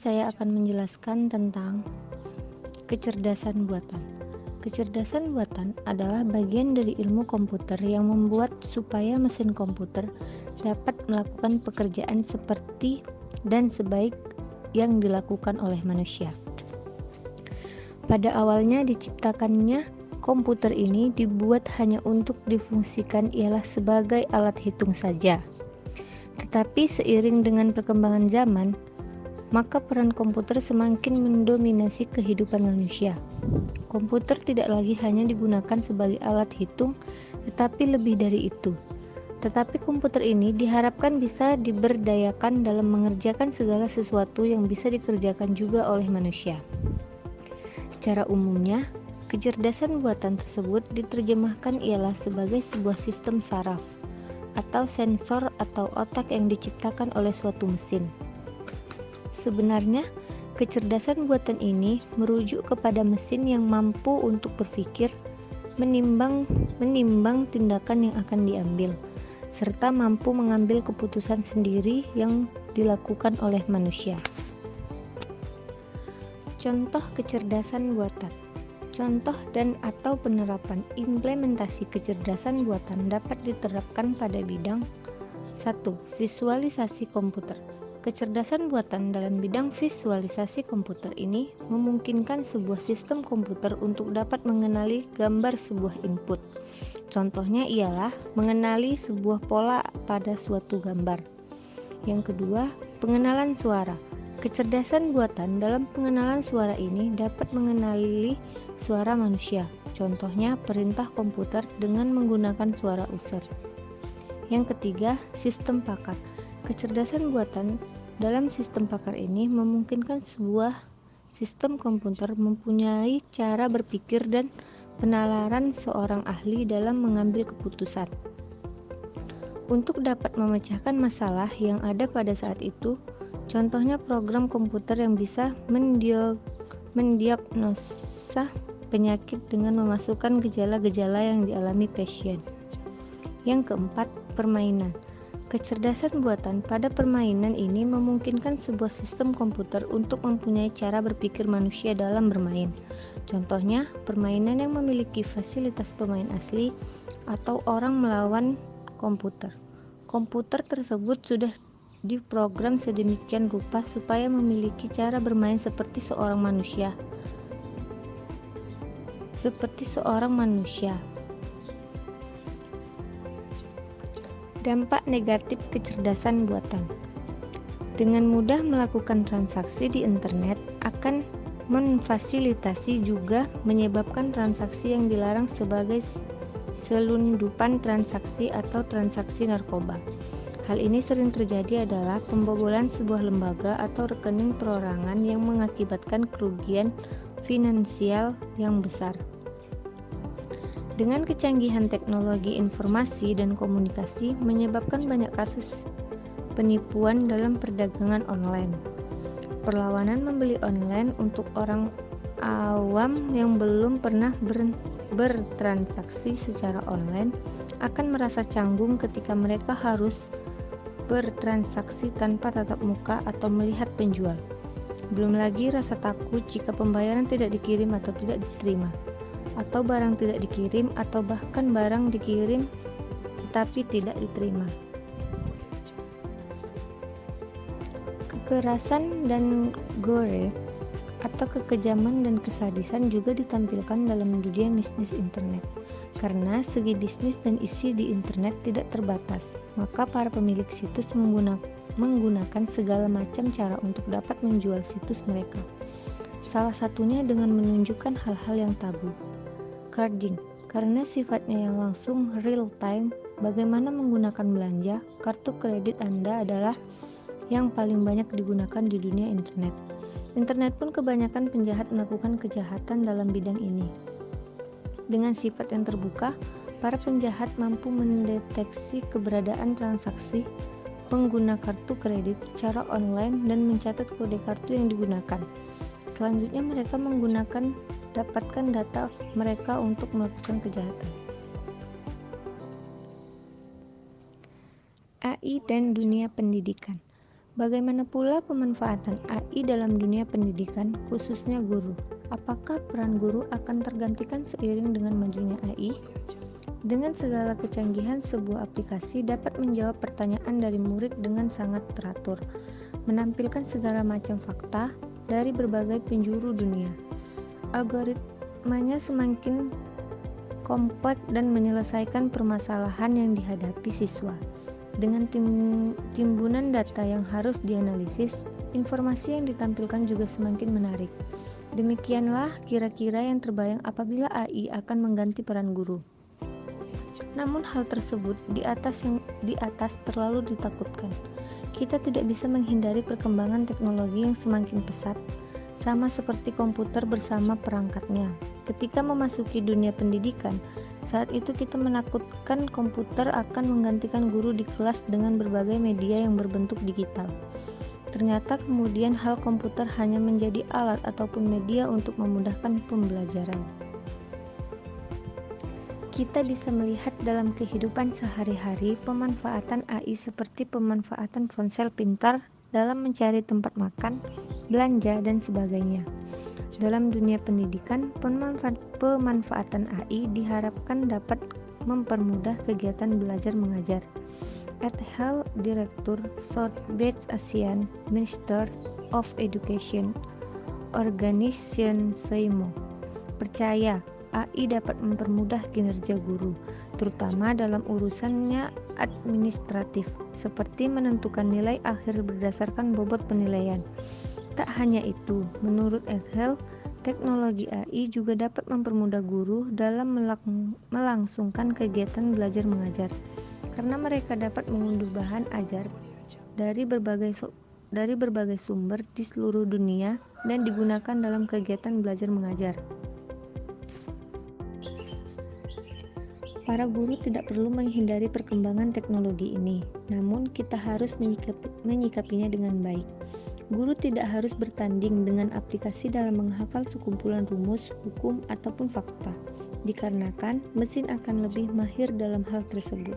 saya akan menjelaskan tentang kecerdasan buatan. Kecerdasan buatan adalah bagian dari ilmu komputer yang membuat supaya mesin komputer dapat melakukan pekerjaan seperti dan sebaik yang dilakukan oleh manusia. Pada awalnya diciptakannya komputer ini dibuat hanya untuk difungsikan ialah sebagai alat hitung saja. Tetapi seiring dengan perkembangan zaman, maka peran komputer semakin mendominasi kehidupan manusia. Komputer tidak lagi hanya digunakan sebagai alat hitung, tetapi lebih dari itu. Tetapi komputer ini diharapkan bisa diberdayakan dalam mengerjakan segala sesuatu yang bisa dikerjakan juga oleh manusia. Secara umumnya, kecerdasan buatan tersebut diterjemahkan ialah sebagai sebuah sistem saraf atau sensor atau otak yang diciptakan oleh suatu mesin. Sebenarnya, kecerdasan buatan ini merujuk kepada mesin yang mampu untuk berpikir, menimbang tindakan yang akan diambil, serta mampu mengambil keputusan sendiri yang dilakukan oleh manusia. Contoh kecerdasan buatan. Contoh dan atau penerapan implementasi kecerdasan buatan dapat diterapkan pada bidang 1. Visualisasi komputer. Kecerdasan buatan dalam bidang visualisasi komputer ini memungkinkan sebuah sistem komputer untuk dapat mengenali gambar sebuah input. Contohnya ialah mengenali sebuah pola pada suatu gambar. Yang kedua, pengenalan suara. Kecerdasan buatan dalam pengenalan suara ini dapat mengenali suara manusia. Contohnya perintah komputer dengan menggunakan suara user. Yang ketiga, sistem pakar. Kecerdasan buatan dalam sistem pakar ini memungkinkan sebuah sistem komputer mempunyai cara berpikir dan penalaran seorang ahli dalam mengambil keputusan. Untuk dapat memecahkan masalah yang ada pada saat itu, contohnya program komputer yang bisa mendiagnosa penyakit dengan memasukkan gejala-gejala yang dialami pasien. Yang keempat, permainan. Kecerdasan buatan pada permainan ini memungkinkan sebuah sistem komputer untuk mempunyai cara berpikir manusia dalam bermain. Contohnya, permainan yang memiliki fasilitas pemain asli atau orang melawan komputer. Komputer tersebut sudah diprogram sedemikian rupa supaya memiliki cara bermain seperti seorang manusia. Dampak negatif kecerdasan buatan. Dengan mudah melakukan transaksi di internet akan memfasilitasi juga menyebabkan transaksi yang dilarang sebagai selundupan transaksi atau transaksi narkoba. Hal ini sering terjadi adalah pembobolan sebuah lembaga atau rekening perorangan yang mengakibatkan kerugian finansial yang besar. Dengan kecanggihan teknologi informasi dan komunikasi menyebabkan banyak kasus penipuan dalam perdagangan online. Perlawanan membeli online untuk orang awam yang belum pernah bertransaksi secara online akan merasa canggung ketika mereka harus bertransaksi tanpa tatap muka atau melihat penjual. Belum lagi rasa takut jika pembayaran tidak dikirim atau tidak diterima, atau barang tidak dikirim, atau bahkan barang dikirim tetapi tidak diterima. Kekerasan dan gore atau kekejaman dan kesadisan juga ditampilkan dalam dunia bisnis internet. Karena segi bisnis dan isi di internet tidak terbatas, maka para pemilik situs menggunakan segala macam cara untuk dapat menjual situs mereka. Salah satunya dengan menunjukkan hal-hal yang tabu. Charging, karena sifatnya yang langsung real time, bagaimana menggunakan belanja, kartu kredit Anda adalah yang paling banyak digunakan di dunia internet. Internet pun kebanyakan penjahat melakukan kejahatan dalam bidang ini. Dengan sifat yang terbuka, para penjahat mampu mendeteksi keberadaan transaksi pengguna kartu kredit secara online dan mencatat kode kartu yang digunakan. Selanjutnya mereka dapatkan data mereka untuk melakukan kejahatan. AI dan dunia pendidikan. Bagaimana pula pemanfaatan AI dalam dunia pendidikan, khususnya guru? Apakah peran guru akan tergantikan seiring dengan majunya AI? Dengan segala kecanggihan, sebuah aplikasi dapat menjawab pertanyaan dari murid dengan sangat teratur, menampilkan segala macam fakta dari berbagai penjuru dunia. Algoritmanya semakin kompleks dan menyelesaikan permasalahan yang dihadapi siswa. Dengan timbunan data yang harus dianalisis, informasi yang ditampilkan juga semakin menarik. Demikianlah kira-kira yang terbayang apabila AI akan mengganti peran guru. Namun hal tersebut di atas terlalu ditakutkan. Kita tidak bisa menghindari perkembangan teknologi yang semakin pesat, sama seperti komputer bersama perangkatnya. Ketika memasuki dunia pendidikan, saat itu kita menakutkan komputer akan menggantikan guru di kelas dengan berbagai media yang berbentuk digital. Ternyata kemudian hal komputer hanya menjadi alat ataupun media untuk memudahkan pembelajaran. Kita bisa melihat dalam kehidupan sehari-hari pemanfaatan AI seperti pemanfaatan ponsel pintar dalam mencari tempat makan, belanja, dan sebagainya. Dalam dunia pendidikan, pemanfaatan AI diharapkan dapat mempermudah kegiatan belajar mengajar. Ethel, Direktur Southwest Asian Minister of Education Organization (SEIMO), percaya AI dapat mempermudah kinerja guru, terutama dalam urusannya administratif, seperti menentukan nilai akhir berdasarkan bobot penilaian. Tak hanya itu, menurut Ethel, teknologi AI juga dapat mempermudah guru dalam melangsungkan kegiatan belajar mengajar, karena mereka dapat mengunduh bahan ajar dari berbagai sumber di seluruh dunia dan digunakan dalam kegiatan belajar mengajar. Para guru tidak perlu menghindari perkembangan teknologi ini, namun kita harus menyikapinya dengan baik. Guru tidak harus bertanding dengan aplikasi dalam menghafal sekumpulan rumus, hukum, ataupun fakta, dikarenakan mesin akan lebih mahir dalam hal tersebut.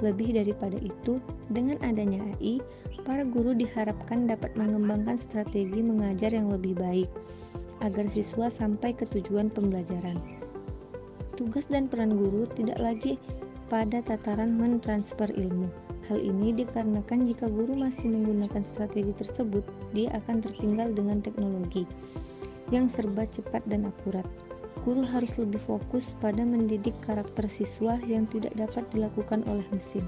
Lebih daripada itu, dengan adanya AI, para guru diharapkan dapat mengembangkan strategi mengajar yang lebih baik, agar siswa sampai ke tujuan pembelajaran. Tugas dan peran guru tidak lagi pada tataran mentransfer ilmu. Hal ini dikarenakan jika guru masih menggunakan strategi tersebut, dia akan tertinggal dengan teknologi yang serba cepat dan akurat. Guru harus lebih fokus pada mendidik karakter siswa yang tidak dapat dilakukan oleh mesin.